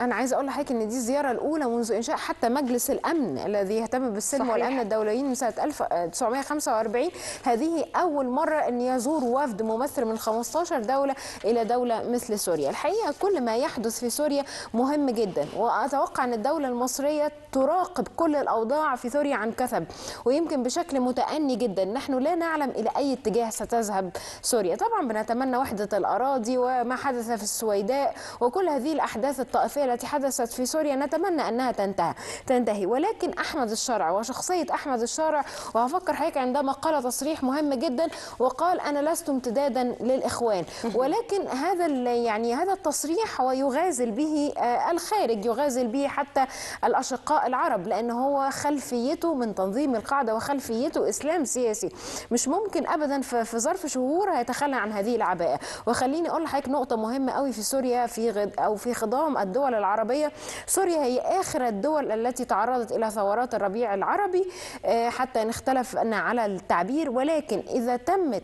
أنا عايزة أقول لحضرتك إن دي الزيارة الأولى منذ إنشاء حتى مجلس الأمن الذي يهتم بالسلم صحيح. والأمن الدوليين من سنة 1945. هذه أول مرة أن يزور وفد ممثل من 15 دولة إلى دولة مثل سوريا. الحقيقة كل ما يحدث في سوريا مهم جدا، وأتوقع أن الدولة المصرية تراقب كل الأوضاع في سوريا عن كثب، ويمكن بشكل متأني جدا. نحن لا نعلم إلى أي اتجاه ستذهب سوريا. طبعا بنتمنى وحدة الأراضي، وما حدث في السويداء وكل هذه الأحداث الطائفية التي حدثت في سوريا نتمنى أنها تنتهي. ولكن أحمد الشرع وشخصية أحمد الشرع، وهفكر حضرتك عندما قال تصريح مهم جدا وقال أنا لست امتدادا للإخوان، ولكن هذا التصريح هو يغازل به الخارج، يغازل به حتى الأشقاء العرب، لأن هو خلفيته من تنظيم القاعدة وخلفيته إسلام سياسي. مش ممكن أبدا في ظرف شهور هيتخلى عن هذه العباءة. وخليني أقول لحضرتك نقطة مهمة قوي في سوريا في خضام الدول العربية. سوريا هي آخر الدول التي تعرضت إلى ثورات الربيع العربي، حتى نختلف على التعبير، ولكن إذا تمت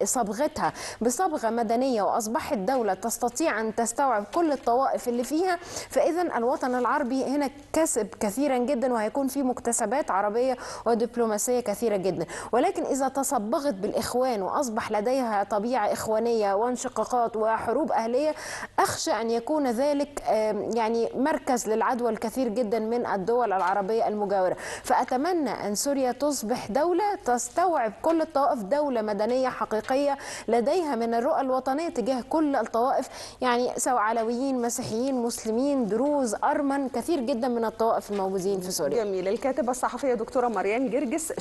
صبغتها بصبغة مدنية وأصبحت دولة تستطيع أن تستوعب كل الطوائف اللي فيها، فإذا الوطن العربي هنا كسب كثيرا جدا، وهيكون في مكتسبات عربية ودبلوماسية كثيرة جدا. ولكن إذا تصبغت بالإخوان وأصبح لديها طبيعة إخوانية وانشقاقات وحروب أهلية، أخشى أن يكون ذلك مركز للعدوى الكثير جدا من الدول العربية المجاورة. فأتمنى أن سوريا تصبح دولة تستوعب كل الطوائف، دولة مدنية حقيقية لديها من الرؤى الوطنية تجاه كل الطوائف، سواء علويين، مسيحيين، مسلمين، دروز، أرمن، كثير جدا من الطوائف الموجودين في سوريا. جميل. الكاتبة الصحفية دكتورة مريان جرجس.